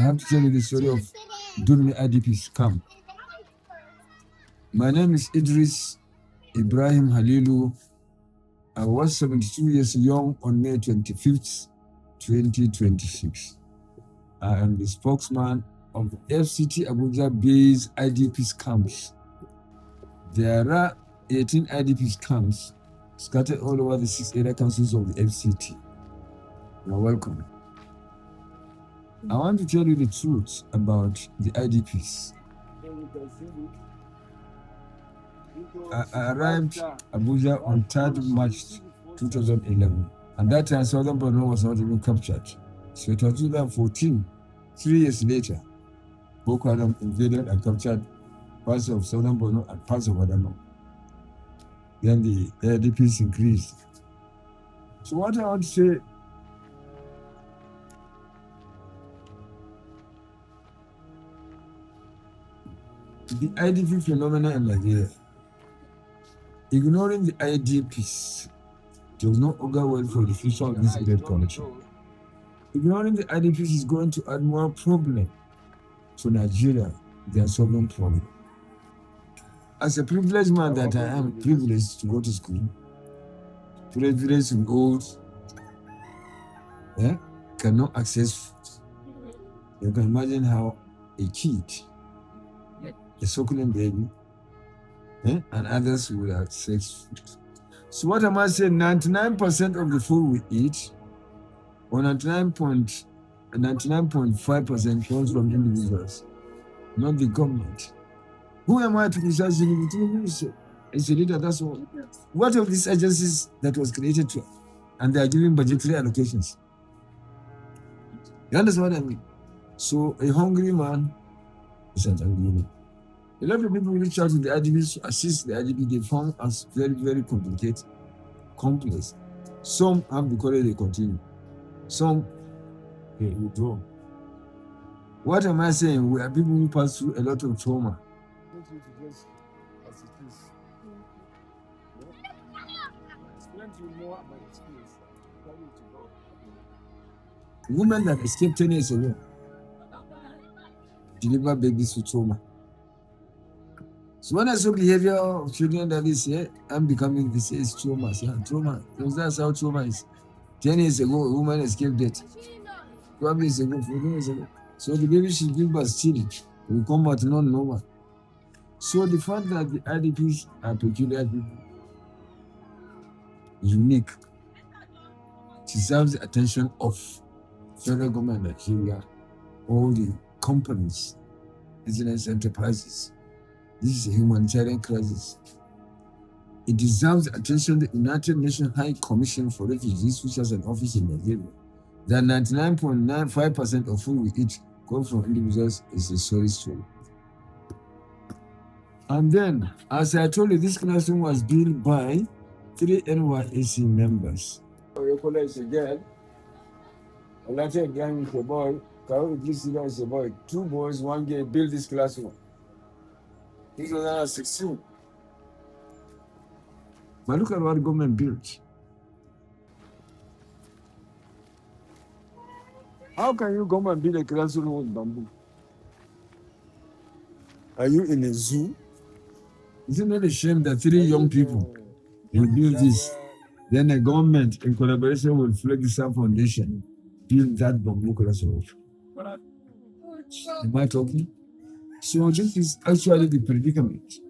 have to tell you the story of Durumi IDPS camp. My name is Idris Ibrahim Halilu. I was 72 years young on May 25th, 2026. I am the spokesman of the FCT Abuja-based IDPS camps. There are 18 IDPS camps scattered all over the 6 area councils of the FCT. You're welcome. I want to tell you the truth about the IDPs. I arrived Abuja on 3rd March 2011, and that time Southern Borno was not even captured. So it was 2014, 3 years later, Boko Haram invaded and captured parts of Southern Borno and parts of Adama. Then the IDPs increased. So what I want to say, the IDP phenomenon in Nigeria, ignoring the IDPs does not augur well for the future of this great country. Ignoring the IDPs is going to add more problem to Nigeria than solving problem. As a privileged man that I am, privileged to go to school, privileged to go, cannot access food. You can imagine how a kid, a suckling baby, and others will access food. So what am I saying? 99% of the food we eat, or 99.5% comes from individuals, not the government. Who am I to criticize the It's a leader, that's all. What of these agencies that was created to, and they are giving budgetary allocations? You understand what I mean? So a hungry man is an hungry man. A lot of people reach out to the IDPs to assist the IDP. They found us very, very complicated, complex. Some have the courage, they continue. Some they withdraw. What am I saying? We are people who pass through a lot of trauma. Women that escaped 10 years ago deliver babies with trauma. So when I saw behavior of children that is here, I'm becoming this is trauma. Trauma. Because that's how trauma is. 10 years ago, a woman escaped death. 12 years ago, 14 years ago. So the baby she gave birth still will come out not normal. So the fact that the IDPs are peculiar people, unique, deserves the attention of federal government Nigeria, all the companies, business enterprises. This is a humanitarian crisis. It deserves the attention of the United Nations High Commission for Refugees, which has an office in Nigeria. That 99.95% of food we eat comes from individuals is a sorry story. And then, as I told you, this classroom was built by 3 NYAC members. Oyekola is a girl, Olawumi Ibrahim is a boy, Ibrahim Idris Halilu is a boy. 2 boys, 1 girl built this classroom. 2016. But look at what government built. How can you come and build a classroom with bamboo? Are you in a zoo? Isn't it a shame that 3 young people will build this? Then the government, in collaboration with Flexible Foundation, build that bamboo classroom. Am I talking? So this is actually the predicament,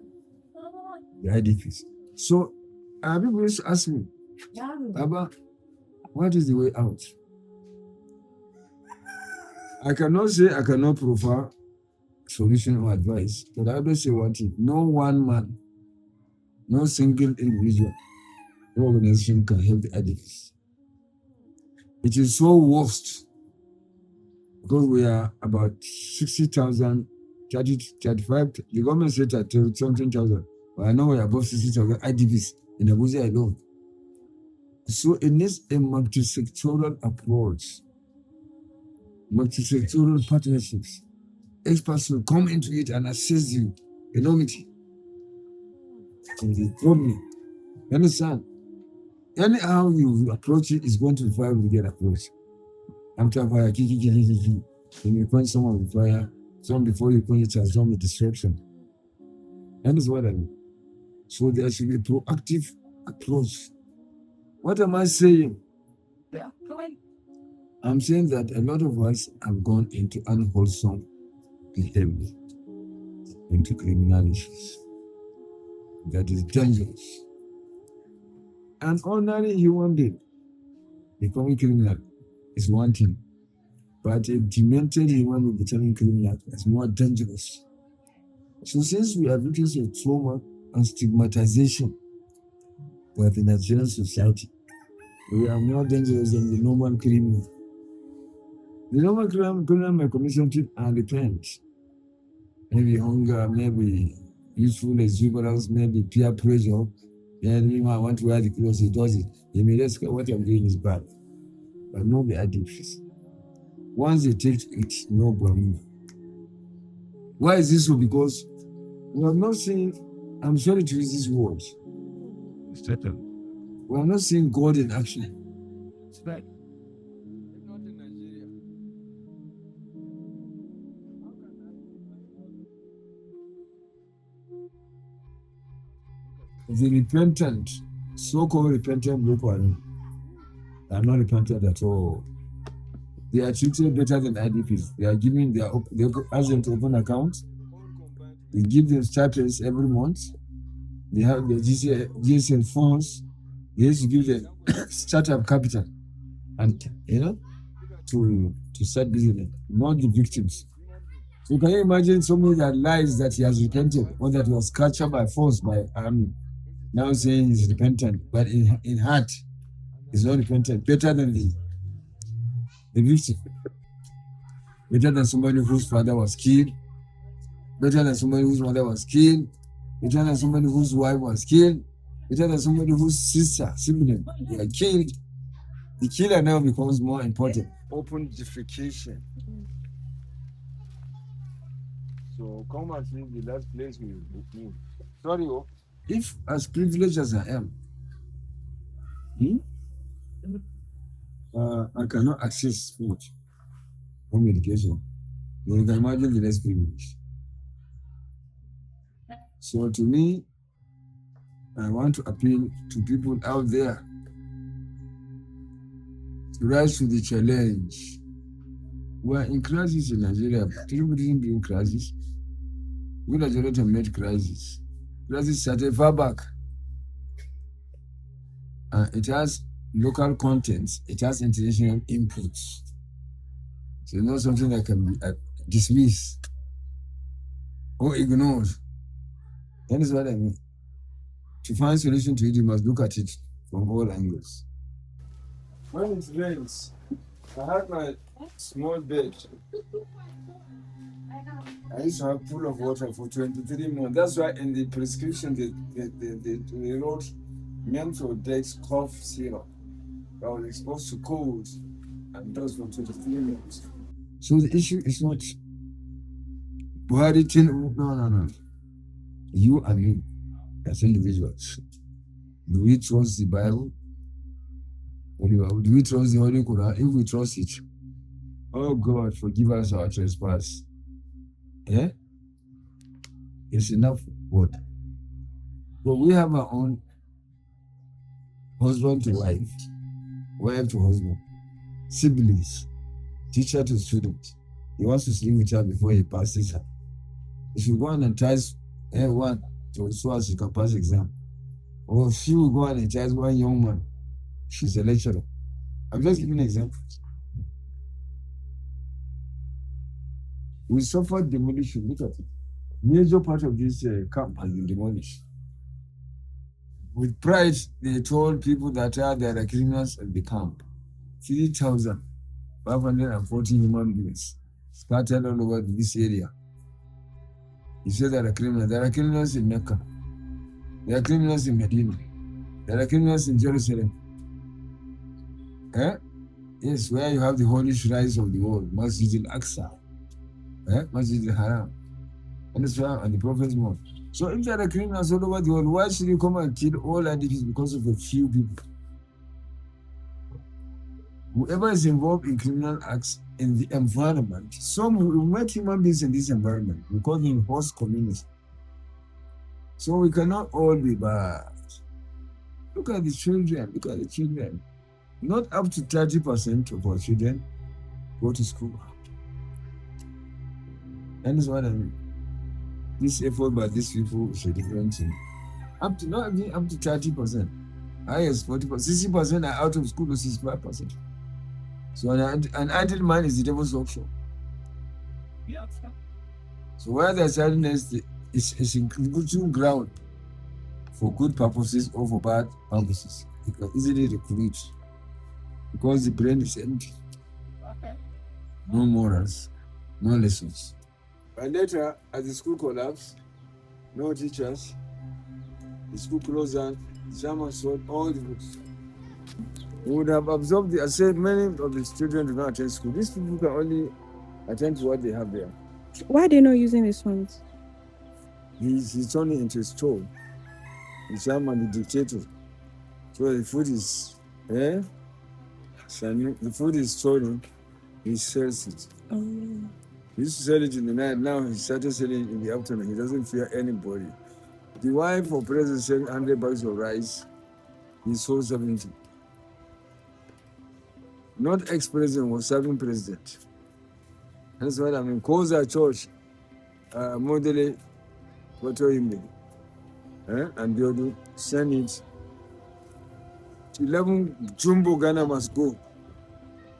the IDPs. So people used to ask me, Baba, what is the way out? I cannot say I cannot provide solution or advice, but I always say one thing: no one man, no single individual, no organization can help the IDPs. It is so worst because we are about 60,000, 35. The government said that something thousand, but I know we are above 60,000 IDPs in Abuja alone. So it needs a multi-sectoral approach, multi-sectoral partnerships. Experts will come into it and assess you enormity in the problem. You understand? Anyhow you approach it is going to require a good approach. I'm talking about When you quench someone with fire, some before you quench it has done with destruction. That is what I mean. So there should be a proactive approach. What am I saying? I'm saying that a lot of us have gone into unwholesome behavior, into criminal issues. That is dangerous. An ordinary human being becoming criminal is one thing, but a demented human being becoming criminal is more dangerous. So since we are victims of trauma and stigmatization with the Nigerian society, we are more dangerous than the normal criminal. The normal criminal may commit something and repent. Maybe hunger, maybe youthful exuberance, maybe peer pressure. Then I want to wear the clothes, he does it. He may just say, what I'm doing is bad. But not the IDPS. Once they take it, no problem. Why is this so? Because we are not seeing, I'm sorry to use these words, we are not seeing God in action. It's bad. Not in Nigeria. The repentant, so-called repentant Boko Haram, are not repentant at all. They are treated better than IDPs. They are giving they ask them to open accounts. They give them starters every month. They have the GSL funds. They used to give them startup capital, and to start business, not the victims. So can you imagine somebody that lies that he has repented or that was captured by force by army, now saying he's repentant, but in heart he's not repentant? Better than the victim, better than somebody whose father was killed, better than somebody whose mother was killed, better than somebody whose wife was killed, better than somebody whose sibling were killed. The killer now becomes more important. Open defecation. So come and see the last place we move. Sorry, if as privileged as I am, I cannot access food, home education, then you can imagine the less privilege. So to me, I want to appeal to people out there to rise to the challenge. We are in crisis in Nigeria. People didn't bring crisis. We Nigeria made crisis. Crisis started far back. It has local contents. It has international inputs. So it's not something that can be dismissed or ignored. That is what I mean. To find solution to it, you must look at it from all angles. When it rains, I had my small bed. I used to have full of water for 23 months. That's why in the prescription they wrote Menthol-Dex cough syrup. I was exposed to cold and dust for 23 months. So the issue is not Buhari, no. You and me as individuals. Do we trust the Bible? Do we trust the Holy Quran? If we trust it, oh God, forgive us our trespass. Yeah? It's enough word. But we have our own husband to wife, wife to husband, siblings, teacher to student. He wants to sleep with her before he passes her. If you go and entice everyone so as you can pass exam, or if you go and entice one young man, she's a lecturer. I'm just giving examples. We suffered demolition. Look at it. Major part of this camp has been demolished. With pride, they told people that there are criminals at the camp. 3,540 human beings scattered all over this area. He said there are criminals. There are criminals in Mecca. There are criminals in Medina. There are criminals in Jerusalem. Yes, where you have the holy shrines of the world, Masjid al-Aqsa, Masjid al-Haram, and the Prophet's Mosque. So if there are criminals all over the world, why should you come and kill all IDPs because of a few people? Whoever is involved in criminal acts in the environment. Some we met human beings in this environment. We call them host community. So we cannot all be bad. Look at the children. Look at the children. Not up to 30% of our children go to school. That is what I mean. This effort by these people is a different thing. Up to not even up to 30%. Highest 40%. 60% are out of school to 65%. So an idle mind is the devil's workshop. So where there's idleness is including ground for good purposes or for bad purposes. You can easily recruit because the brain is empty. No morals, no lessons. And later, as the school collapsed, no teachers, the school closed down, the chairman sold all the books. We would have absorbed I said many of the children do not attend school. These people can only attend to what they have there. Why are they not using these funds? He's turning into a store. The chairman, the dictator. So the food is the food is stolen, he sells it. Oh. He used to sell it in the night, now he started selling it in the afternoon. He doesn't fear anybody. The wife of president selling 100 bags of rice, he sold 70. Not ex-president, was serving president. That's what I mean. Koza Church, Modele, Kotoimbe, and the other send it. 11 Jumbo Ghana must go.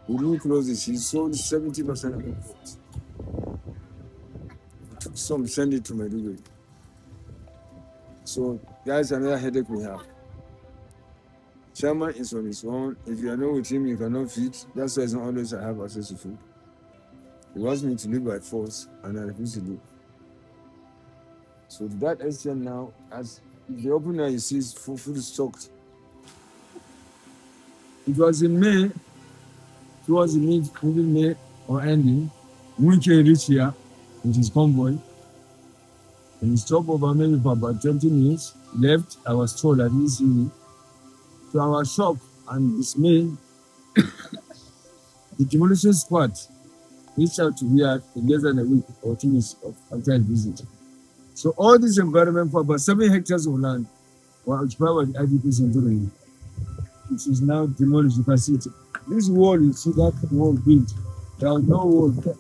We will close this. He sold 70% of the votes. Took some, send it to Maryam. So, guys, another headache we have. Chairman is on his own. If you are not with him, you cannot feed. That's why it's not always I have access to food. He wants me to live by force, and I refuse to do. So to that extent now, as if you open now, you see food is stocked. It was in May, towards the middle May or ending, Wike reached here with his convoy. And he stopped over maybe for about 20 minutes, left. I was told that he's in. To our shock and dismay, the demolition squad reached out to here in less than a week or 2 weeks after his visit. So all this environment for about 7 hectares of land were occupied by the IDPS in Durumi, which is now demolished. You can see it. This wall, you see that wall built. There was no wall there.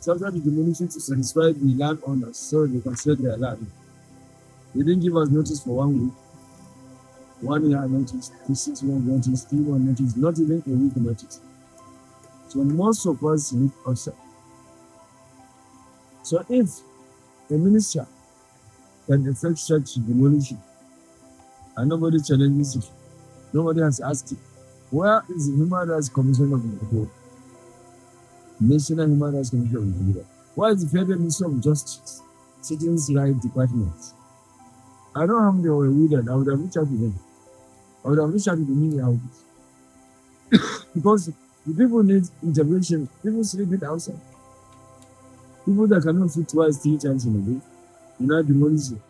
Sometimes the demolition to satisfy the landowners so they can sell their land. They didn't give us notice for 1 week. 1 year notice, 6 months notice, 3 months notice, not even a week notice. So most of us live outside. So if a minister can effect such demolition and nobody challenges it, nobody has asked it, where is the Human Rights Commission of Nigeria? National Human Rights Commission of Nigeria? Why is the Federal Ministry of Justice, Citizens' Rights Department? I don't know how they were withered. I would have reached out to them. I would have reached out to the media houses. Because the people need intervention. People sleep it outside. People that cannot feed twice, 3 times in a day, you know, demolish it.